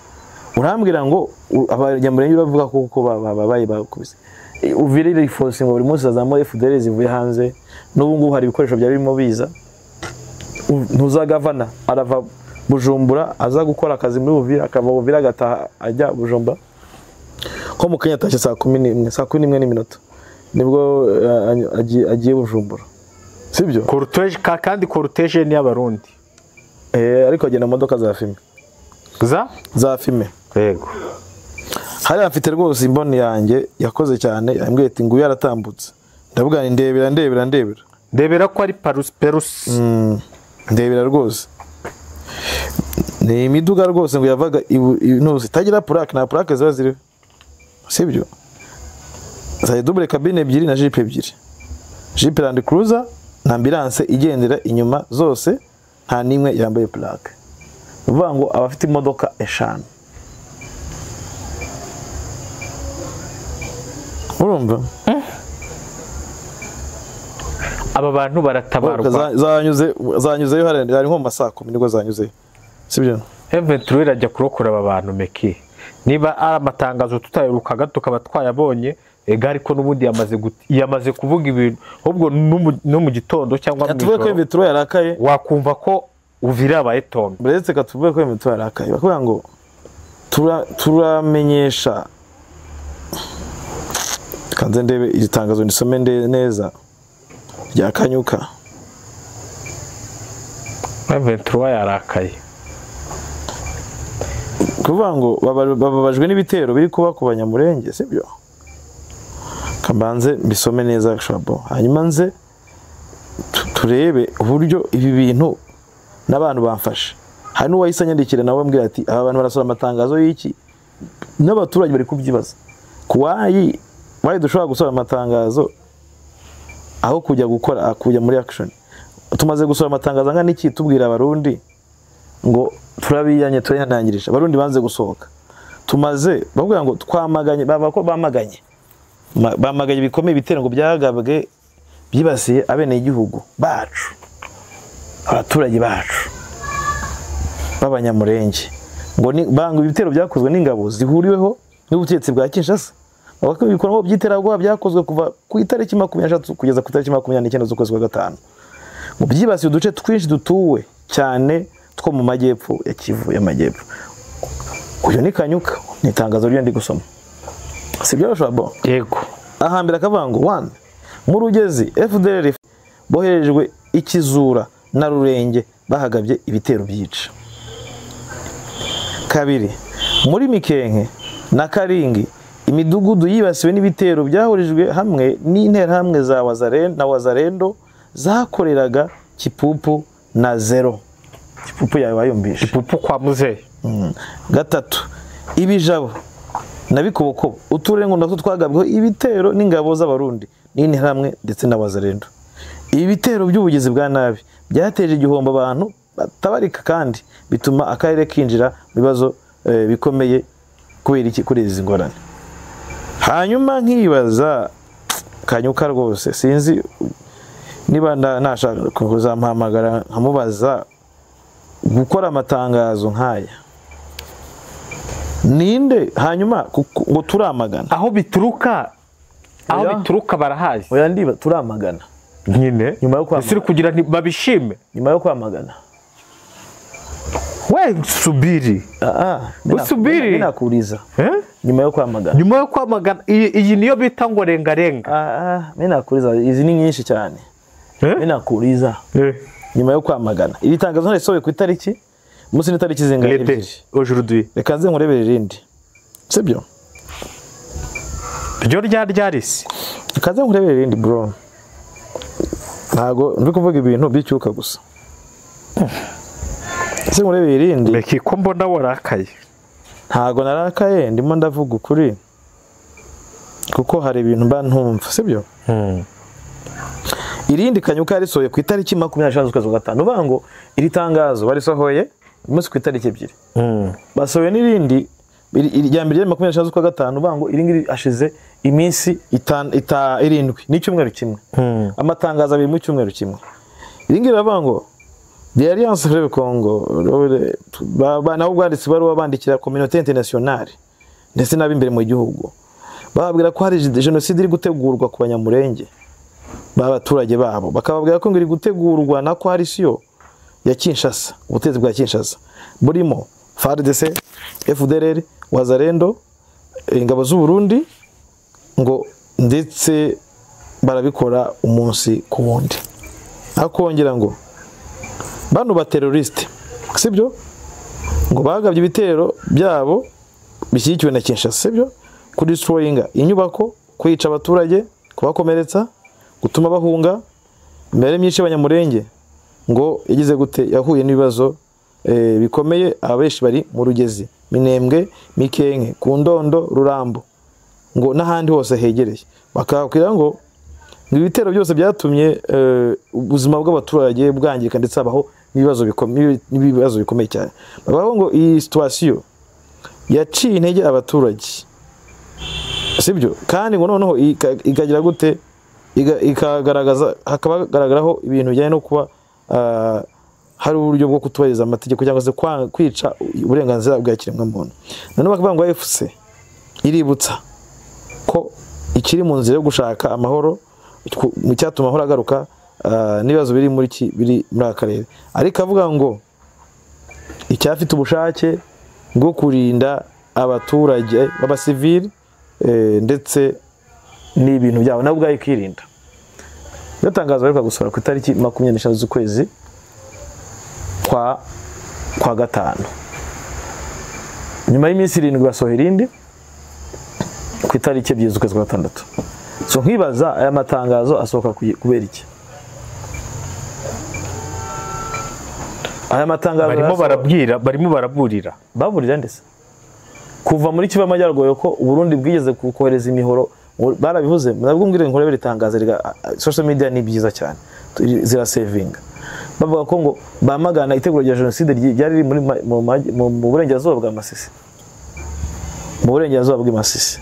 urambwira ngo abanyamurenge bavuga ko babaye bakubise Uvira riforce ngo buri munsi azamo FDL zivuye hanze n'ubu ngubu hari ibikoresho byari birimo biza ntuzagavana arava Bujumbura aza gukora akazi muri Uvira akava Uvira agataha ajya Bujumbura ko mu Kenya atashye saa 11:01 nibwo agiye Bujumbura sibyo cortege kandi cortege ni y'abarundi ariko agenda modoka za filme za filme yego hari afite rwose imboni yanjye yakoze cyane yambwiye ati nguyu yaratambutse ndavuga ni ndebera ko ari perus ndebera rwose ni imiduga rwose ngo yavaga inuzi tagira plaque na plaque ziba ziri sibyo za double cabine ebyiri na Jeep ebyiri Jeep Land Cruiser na ambulance igendera inyuma zose nta nimwe yambaye plaque uvuga ngo abafite imodoka eshanu urumva aba bantu baratabarwa zanyuzeyo hari nko masako nibwo zanyuzeyo sibyo Mventura irajya kurokora aba bantu meki niba ari amatangazo tutayirukaga tukaba twayabonye ariko n'ubundi yamaze kuvuga ibintu ahubwo no mu gitondo cyangwa mu ijoro ko Mventura yarakaye wakumva ko Uvira abaye tombe buretse katuvuge ko Mventura yarakaye bakubwira ngo turamenyesha kanze ndebe igitangazo nisome neza rya Kanyuka Mventura yarakaye kuvuga ngo bababajwe n'ibitero biri kuba ku banyamurenge sibyo kambanze mbisome neza shabo hanyuma nze turebe uburyo ibi bintu n'abantu bamfashe hari n'uwahise anyandikira nawe mbwira ati aba bantu barasura amatangazo y'iki n'abaturage bari kubyibaza kuwayi dushobora gusura amatangazo aho kujya muri action tumaze gusura amatangazo angana iki tubwira abarundi ngo turabiyanye turyanangirije abarundi banze gusohoka tumaze bavuga ngo twamaganye babako bamagaye bikomeye bitero ngo byagabwe byibasiye abene igihugu bacu abaturage bacu babanyamurenge ngo bangu ibitero byakozwe n'ingabo zihuriweho n'ubutegetsi bwa Kinshasa abako bikorwa byiteragwa byakozwe kuva ku itariki 23 kugeza ku itariki 29 z'ukwezi kwa gatanu ngo byibasiye uduce twinshi dutuwe cyane two mu majyepfo ya Kivu y'amajyepfo uyu ni Kanyuka ni itangazo ryo ndi gusoma sibyo shabo yego ahambira akavango 1 mu Rugezi FDL boherejwe ikizura na Rurenge bahagabye ibitero byica 2 muri Mikenke na Karingi imidugudu yibasiwe n'ibitero byahurijwe hamwe n'interahamwe za Wazarendo zakoreraga Kipupu na Zero Kipupu yabayumbisha Kipupu kwa Muzehe 3 ibijabo na Bikobokobo uturengo natwo twagabweho ibitero n'ingabo z'abarundi n'interahamwe ndetse na Wazarendo ibi bitero by'ubugizi bwa nabi byateje igihombo abantu batabarika kandi bituma akarere kinjira bibazo bikomeye kubera iki kuri izi ngorane hanyuma nkibaza Kanyuka rwose sinzi niba nashaka kuzampamagara nkamubaza gukora amatangazo nkaya ninde hanyuma ngo turamagana aho bituruka barahazi oya ndiba turamagana nyine nyuma yo kwamagana siri kugira babishime nyuma yo kwamagana we subiri usubiri ninakuriza nyuma yo kwamagana iyi niyo bita ngo renga ninakuriza izi ni nyinshi cyane ninakuriza nyuma yo kwamagana iri tangazo narisohoye ku itariki musi ni tariki zinga aujourd'hui reka nze nkurebere irindi sibyo byo ryarisi reka nze nkurebere irindi bro ntago ndi kuvuga ibintu bicyuka gusa se nkurebere irindi meki ko mbona warakaye ntago narakaye ndimo ndavuga ukuri kuko hari ibintu mba ntumva sibyo irindi Kanyuka yarisohoye ku itariki 25 z'ukwezi kwa gatanu uvuga ngo iri tangazo barisohoye umunsi ku itariki 2 basohoye n'irindi irya mbere 25 kwa gatanu bango iringiri ashize iminsi 7 n'icyumweru kimwe amatangazo abiri mu cyumweru kimwe iringiri bavango the Alliance Fleuve Congo naho bwanditse baruwa bandikira communauté internationale ndetse nabimbere mu gihugu bababwira ko hari genocide iri gutegurwa ku banyamurenge b'abaturage babo bakababwira ko ngiri gutegurwa na coalition ya Kinshasa ubutegetsi bwa Kinshasa burimo FARDC FDLR Wazalendo ingabo z'u Burundi ngo ndetse barabikora umunsi ku wundi akongera ngo bano ba terroriste sibyo ngo bagabye ibitero byabo bishyikiwe na Kinshasa sibyo ku destroyinga inyubako kwica abaturage kubakomeretsa gutuma bahunga mbere myinshi abanyamurenge ngo yagize gute yahuye n'ibibazo bikomeye abeshi bari mu Rugezi Minembwe Mikenke Kundondo Rurambo ngo n'ahandi hose hegereye bakakira ngo ibitero byose byatumye ubuzima bw'abaturage bwangirika ndetse abaho n'ibibazo bikomeye cyane bavuga ngo iyi situation yaciye intege abaturage sibyo kandi ngo noneho ikagira gute ikagaragaza hakabagaragaraho ibintu bijyanye no kuba hari uburyo bwo kutubahiriza amategeko cyangwa se kwica uburenganzira bwa kiremwamuntu none bakavuga ngo FC iributsa ko ikiri mu nzira yo gushaka amahoro mu cyatuma amahoro agaruka n'ibibazo biri muri akarere ariko avuga ngo icyafite ubushake bwo kurinda abaturage b'abasivili ndetse n'ibintu byabo nabo ubwayo kwirinda yatangaza ariko gusura ku itariki 25 z'ukwezi kwa gatanu nyuma y'iminsi 7 basohera irindi ku itariki 2 z'ukwezi kwa gatandatu so nkibaza aya matangazo asohoka kubera iki aya matangazo barimo baraburira baburira ndetse kuva muri Kivu y'Amajyaruguru ko Burundi bwigeze kohereza imihoro barabivuze nabwo mbwire nkore biritangaza social media ni byiza cyane zira saving bavuga ko ngo bamagana iteguro rya genocide ryari mu burengerazuba bwa Masisi mu burengerazuba bwa Masisi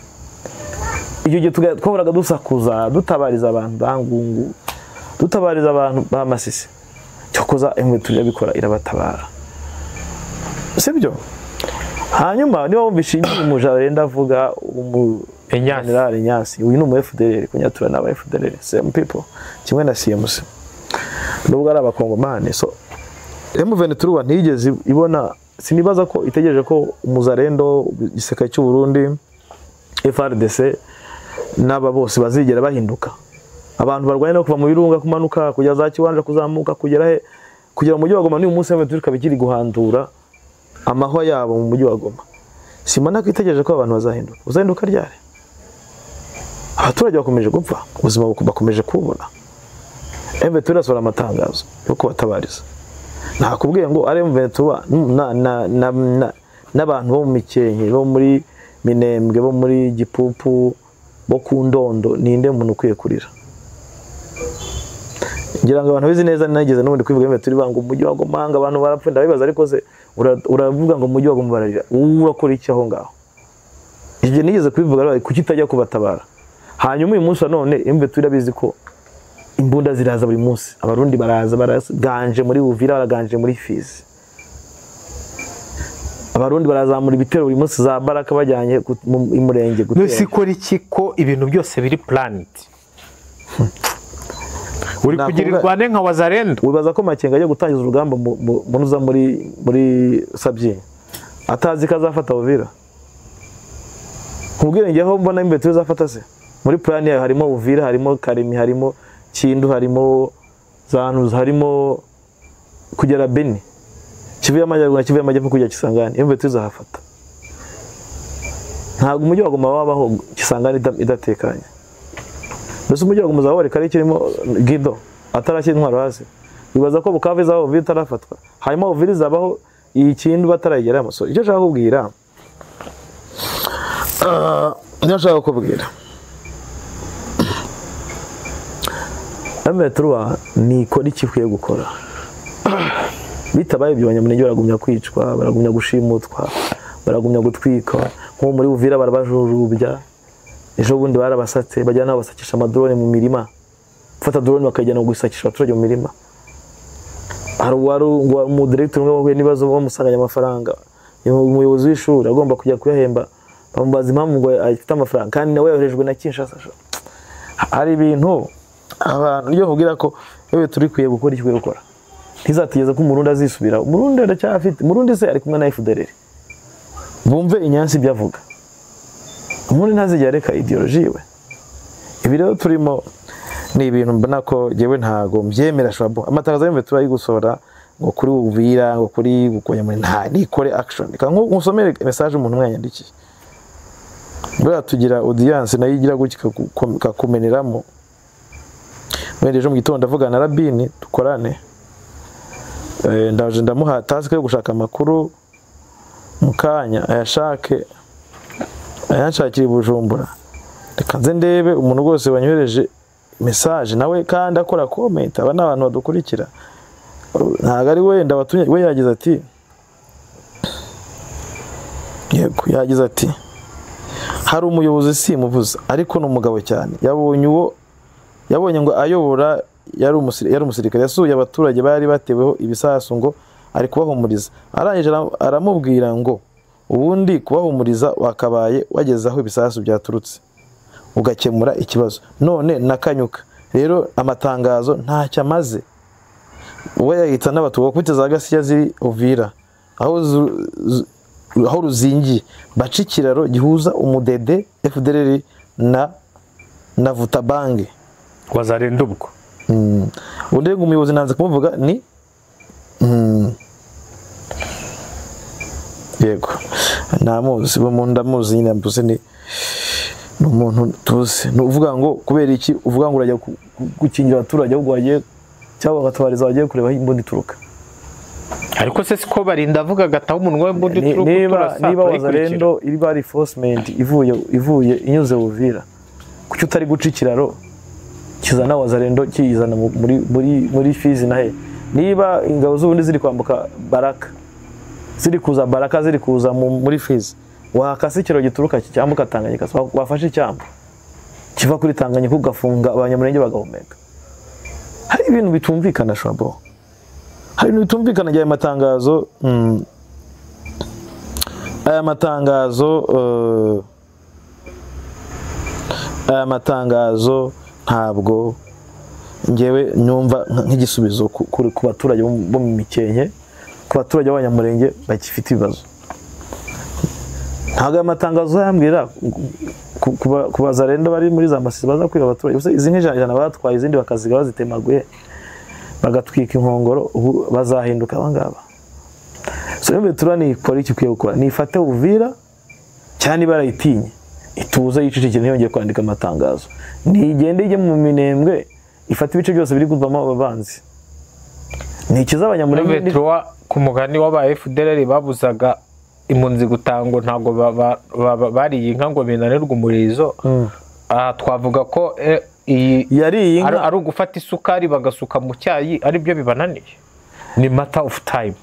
icyo gihe twahoraga dusakuza dutabariza abantu bangungu dutabariza abantu ba Masisi cyokoza turi yabikora irabatabara sibyo hanyuma niba bumvishingiye umujarenda avuga General Nyasi uyu ni FDLR kunyatura na FDLR same people kimwe na CMC nubwo ari abakongomane so M23 ntigeze ibona sinibaza ko itegereje ko umuzarendo giseka cy'u Burundi FARDC n'aba bose bazigera bahinduka abantu barwanye no kuva mu birunga kumanuka kujya za Kiwanja kuzamuka kugera mu mujyi wa Goma ni umunsi M23 kabikiri guhandura amahwa yabo mu mujyi wa Goma simana ko itegereje ko abantu bazahinduka uzahinduka ryari abaturage bakomeje gupfa ubuzima bakomeje kubona M23 asora amatangazo yo kubatabariza nakubwiye ngo ari M23 n'abantu bo mu Mikenke bo muri Minembwe bo muri Gipupu bo Kundondo ninde umuntu ukwiye kurira ngira ngo abantu bizi neza nageze n'ubundi kwivuga M23 banga umujyi wa Goma abantu barapfa ndabibaza ariko se uravuga ngo umujyi wa Goma bararira urakora iki aho ngaho ije nigeze kwivuga kuki itajya kubatabara hanyuma uyu munsi none M23 irabizi ko imbunda ziraza buri munsi abarundi baraza baraganje muri Uvira baraganje muri Fizi abarundi barazamura ibitero buri munsi za Baraka bajyanye mu murenge gutera nusikora iki ko ibintu byose biri planet uri kugirirwa nka Wazalendo wibaza ko Makenga ajya gutangiza urugamba munuza muri Sabye atazi kazafata Uvira kubwira ngeho mbona M23 zafata se muri plan yayo harimo Uvira harimo Karemi harimo Kindu harimo Zanuza harimo kugera Beni Kivu y'Amajyaruguru Kivu y'Amajyepfo kujya Kisangani M23 zahafata ntabwo umujyi wa Goma wabaho Kisangani idatekanye mbese umujyi wa Goma zawore kare kirimo Gido atarashyira intwaro hasi bibaza ko Bukavu zaho bitarafatwa hanyuma Uvira zabaho ikintu batarageramo so icyo nshaka kubwira nashaka kubwira M23 ni ikora ikikwiye gukora bitabaye ibyo abanyamurenge baragumya kwicwa, baragumya gushimutwa, baragumya gutwika. Nko muri Uvira barabajurubya, ejo bundi barabasatse bajyana nabo basakisha amadrone mu mirima, gufata drone bakajyana gusakisha abaturage mu mirima. Hari mu director umwe wahuye n'ibibazo bamusanganya amafaranga, umuyobozi w'ishuri agomba kujya kuyahemba, bamubaza impamvu ngo afite amafaranga kandi nawe yoherejwe na Kinshasa. Hari ibintu abantu iyo vugira ko wewe turi kwiye gukora iki gukora, ntizategeza ko umurundi azisubira. Umurundi aracyafite, umurundi se ari kumwe na FDLR, bumve inyansi byavuga. Umurundi ntazijya reka ideology we. Ibi rero turimo ni ibintu mbona ko jewe ntago mbyemera shabo. Amatangazo y'imve turayi gusora ngo kuri Uvira ngo kuri bukonya muri nta nikore action. Nkusomere message umuntu mwanyandikiye. Bwa tugira audience nayo igira gukika kumeneramo. Mwereje mu gitondo avugana na Rabini dukorane. Ndaje ndamuha task yo gushaka amakuru mukanya ayashakira Bujumbura. Reka nze ndebe umuntu rwose wanyohereje message nawe kandi akora comment, aba n'abantu badukurikira. Ntago ari wenda watunye we yagize ati yego yagize ati hari umuyobozi simuvuza ariko n'umugabo cyane yabonye ngo ayobora yari umusirikare yasuye abaturage bari bateweho ibisasu ngo ari kubahumuriza, arangije aramubwira ngo ubundi kubahumuriza wakabaye wageze aho ibisasu byaturutse ugakemura ikibazo, none nakanyuka rero amatangazo ntacyo amaze. We yahita n'abatugo kwiteza gasiya ziri Uvira aho ruzingiye baca ikiraro gihuza umudede FDLR na Vutabange wazarenda ubwo. Undi ngo umuyobozi nanze kumuvuga ni yego namuzi bo ndamuzi nyine mbuze ni umuntu tuzi. Nuvuga ngo kubera iki uvuga ngo urajya gukingira abaturage ahubwo wagiye cyangwa batabariza bagiye kureba imbundi turuka. Ariko se siko barinda avuga gataho umunwa w'imbundi turuka. Niba wazarendo iri bari enforcement ivuye inyuze Uvira, kuki utari guca ikiraro kizana wazarendo kiyizana muri Fizi nahe? Niba ingabo z'ubundi ziri kwambuka Baraka ziri kuza muri Fizi, wakase ikiraro gituruka cyambuka Tanganyika, wafashe icyambu kiva kuri Tanganyika ugafunga abanyamurenge bagahumeka. Hari ibintu bitumvikana shabo, hari ibintu bitumvikana jya amatangazo. Aya matangazo ntabwo ngewe nyumva nk'igisubizo ku baturage bo mu Mikenke, ku baturage b'abanyamurenge bakifite ibibazo. Ntabwo amatangazo yambwira kubaza rendo bari muri za Masisi baza kwiba abaturage. Izi nk'ijana batwaye izindi bakaziga bazitemaguye bagatwika inkongoro, ubu bazahinduka abangaba. So yumve turani ikora iki kwiye gukora, nifate Uvira cyane barayitinye ituze yicicikira ntiyongeye kwandika amatangazo, nigende ije mu Minembwe ifata ibice byose biri kuvamo ababanzi. Ni ikiza abanyamurenge ku mugani w'aba FDLR babuzaga impunzi gutango ntago bari inka ngo binanirwa umurizo. Twavuga ko yari inka ari ugufata isukari bagasuka mu cyayi ari byo bibananiye. Ni matter of time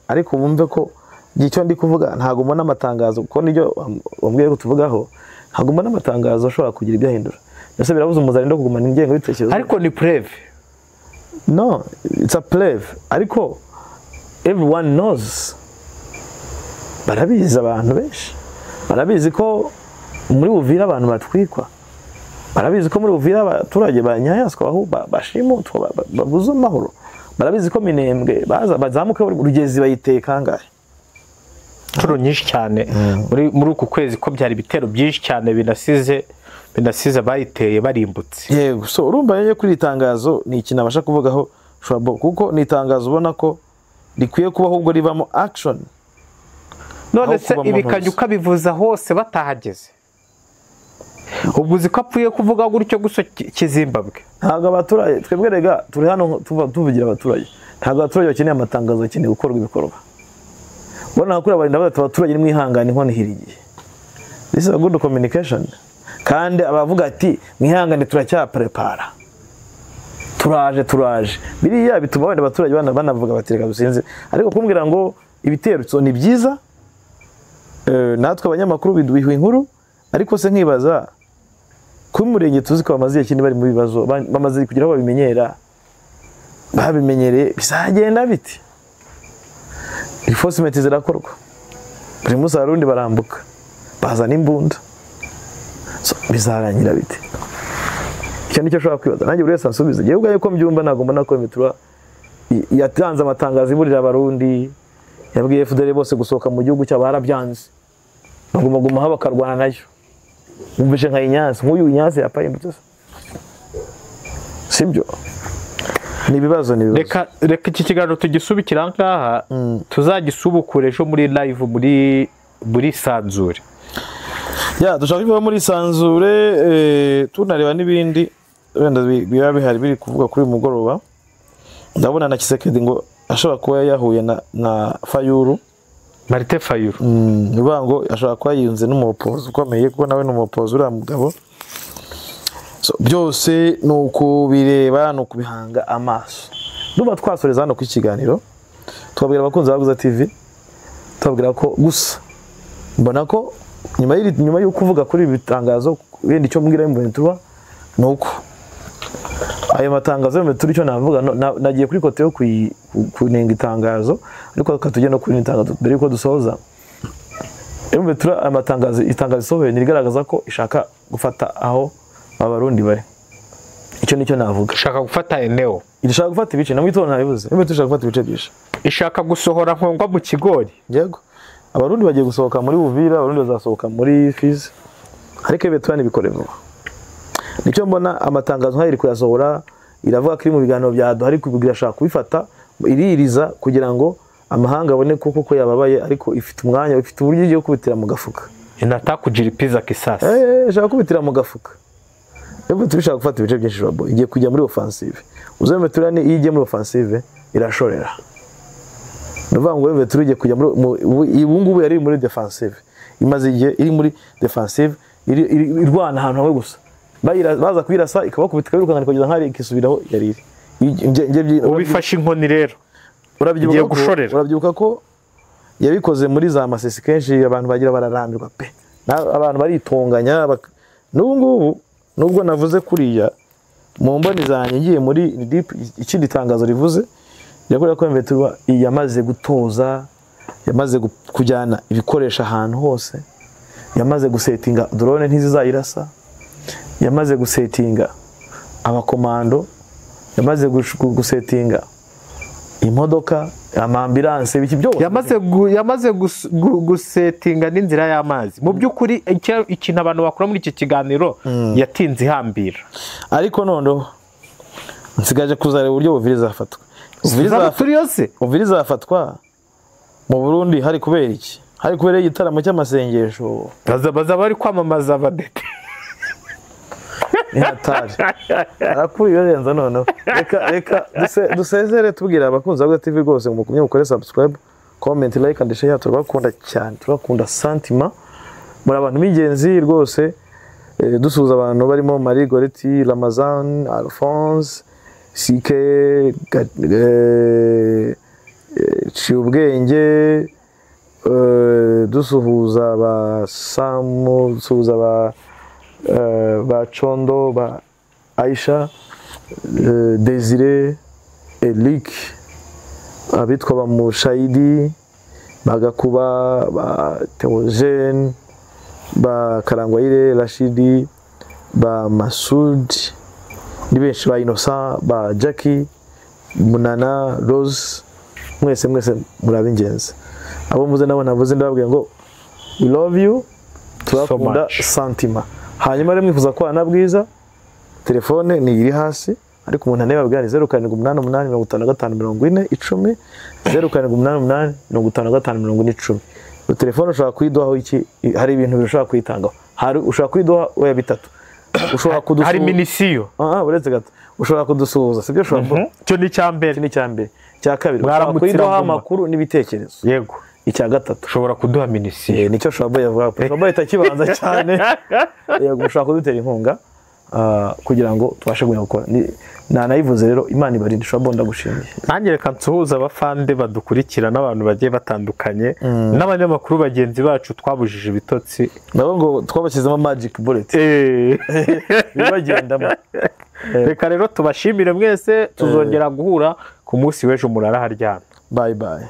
ariko bumve ko icyo ndi kuvuga ntago mbona amatangazo kuko nijyo wambwiye ko tuvugaho, ntago mbona amatangazo ashobora kugira ibyo ahindura. Mbese birabuza umuzarendo kugumana ingengo bitekerezo. Ariko ni preve. No, it's a preve. Ariko everyone knows. Barabizi abantu benshi. Barabizi ko muri Uvira abantu batwikwa. Barabizi ko muri Uvira abaturage banyayaswa aho bashimutwa babuze amahoro. Barabizi ko Minembwe bazamuka urugezi bayiteka ngahe turo nyinshi cyane muri uku kwezi ko byari bitero byinshi cyane binasize bayiteye barimbutse. Yego, so urumva yeye kuri itangazo ni ikintu abasha kuvugaho shwabo, kuko ni itangazo ubona ko rikwiye kuba ahubwo rivamo action. None se ibikanyuka bivuza hose batahageze, ubuzi ko apfuye kuvuga gutyo guso Kizimbabwe. Ntago abaturage twebwe rega turi hano tuvugira abaturage, ntago abaturage bakeneye amatangazo, bakeneye gukorwa ibikorwa. Bona kuri abarinda abaturage ni mwihangane inkono hirigiye. This is a good communication. Kandi abavuga ati mwihangane turacyaprepara turaje biriya bituma wenda abaturage banavuga bati reka dusinze, ariko kumbwira ngo ibitero ni byiza, natwe abanyamakuru biduha inkuru, ariko se nkibaza ku murenge tuzi ko bamaze igihe kinini bari mu bibazo, bamaze kugira aho babimenyera, babimenyereye, bizagenda biti enforcement zirakorwa buri munsi abarundi barambuka bazana imbunda, bizarangira biti? Icyo nicyo ashobora kwibaza, nanjye buri wese ansubiza. Jewe ubwayo ko mbyumva ntabwo mbona ko Mitura yatanze amatangazo iburira abarundi, yabwiye FDL bose gusohoka mu gihugu cyabo, barabyanze bagomba gumaha bakarwana nayo. Umvishe nka Inyansi, nk'uyu Inyansi yapayindutse, sibyo? Ni ibibazo. Reka iki kiganiro tugisubikira ngaha, tuzagisubukure ejo muri live muri Sanzure. Dushaka kuva muri Sanzure, tunareba n'ibindi wenda biba bihari biri kuvuga kuri mugoroba. Ndabona na Kisekedi ngo ashobora kuba yahuye na Fayulu, Martin Fayulu, bivuga ngo ashobora kuba yiyunze n'umupozi ukomeye, kuko nawe n'umupozi uriya mugabo. Byose ni ukubireba, ni ukubihanga amaso. Nuba twasoreza hano ku kiganiro, twabwira abakunzi ba Bwiza TV, twabwira ko gusa mbona ko nyuma yo kuvuga kuri ibitangazo, wenda icyo mbwira M23 nuko ayo matangazo M23 icyo navuga, nagiye kuri kote yo kunenga itangazo, ariko katujye no kuri itangazo mbere yuko dusoza. M23 itangazo isohoye nirigaragaza ko ishaka gufata aho abarundi bari. Icyo nicyo navuga, ishaka gufata eneo, irashaka gufata ibice, namwe tubona nabivuze, M23 ishaka gufata ibice byinshi, ishaka gusohora nkongwa mu Kigori. Yego, abarundi bagiye gusohoka muri Uvira, abarundi bazasohoka muri Fizi, ariko M23 nibikore vuba. Nicyo mbona amatangazo nk'ayiri kuyasohora, iravuga ko iri mu biganiro bya do, ariko irashaka kubifata iririza kugira ngo amahanga abone ko yababaye, ariko ifite umwanya, ifite uburyo igiye kubitira mu gafuka. Inataka kujiripiza kisasi. Ishaka kubitira mu gafuka. Ebo tubishaka gufata ibice byinshi rabo, igiye kujya muri offensive. Uzeme turane igiye muri offensive irashorera. Nuvuga ngo M23 igiye kujya muri ubungubu yari muri defensive. Imaze igihe iri muri defensive, irwana ahantu hamwe gusa. Baza kwirasa ikabakubita ikabirukana kugeza nkari ikisubiraho yari iri. Ubifashe inkoni rero. Urabyibuka ko yabikoze muri za Masisi kenshi, abantu bagira bararambirwa pe. Abantu baritonganya, n'ubungubu nubwo navuze kuriya mu mboni zanjye ngiye muri deep, ikindi tangazo rivuze yakorera ko M23 yamaze gutoza, yamaze kujyana ibikoresha ahantu hose, yamaze gusetinga drone ntizizayirasa, yamaze gusetinga abakomando, yamaze gusetinga imodoka, amambulance, biki byose yamaze gusetinga n'inzira y'amazi. Mu by'ukuri ikintu abantu bakora muri iki kiganiro yatinze ihambira, ariko noneho nsigaje kuzareba uburyo Uvira zafatwa. Uvira zafatwa mu Burundi hari kubera iki? Hari kubera igitaramo cy'amasengesho, baza bari kwamamaza Badete. Hatari arakuri yorenza noneho. Reka dusezere tubwira abakunzi ba TV rwose ngo mukumye mukore subscribe, comment, like and share. Turabakunda cyane, turakunda Santima, muri abantu b'ingenzi rwose. Dusuhuza abantu barimo Marie Goretti, Ramazan, Alphonse, CK, Ciubwenge, dusuhuza ba Samu, dusuhuza ba Chondo, ba Aisha, Desire, Elik, abitwa ba Mushayidi, Bagakuba, ba Theogene, ba Karangwayire, Rashidi, ba Masud, ni benshi, ba Innocent, ba Jackie, Munana, Rose, mwese muri ab'ingenzi. Abo muze nabo navuze ndababwiye ngo we love you, turakunda Santima. Hanyuma rero mwifuza ko anabwiza telefone ni iri hasi, ariko umuntu anebabwira ni 0788554010, 0788554010. Iyo telefone ushobora kuyiduhaho iki, hari ibintu bishobora kuyitangaho. Hari ushobora kuyiduha oya bitatu. Ushobora kudusuhuza. Hari minisiyo. Uretse gato. Ushobora kudusuhuza, sibyo ushobora. Cyo ni cyambere. Ni cyambere. Cya kabiri. Ushobora kuyiduha amakuru n'ibitekerezo. Yego. Icya gatatu ushobora kuduha minisiyo. Nicyo Shabo yavuga. Shabo itakibanza cyane. Yego ushobora kudutera inkunga. kugira ngo tubashe gukora. Nanayivuze rero Imana ibarinde Shabo ndagushimiye. Nanjye reka nsuhuza abafande badukurikira n'abantu bagiye batandukanye n'abanyamakuru bagenzi bacu twabujije ibitotsi nabo ngo twabashyizemo magic bullet bibagendamo. Reka rero tubashimire mwese, tuzongera guhura ku munsi w'ejo murara haryana. Bye bye.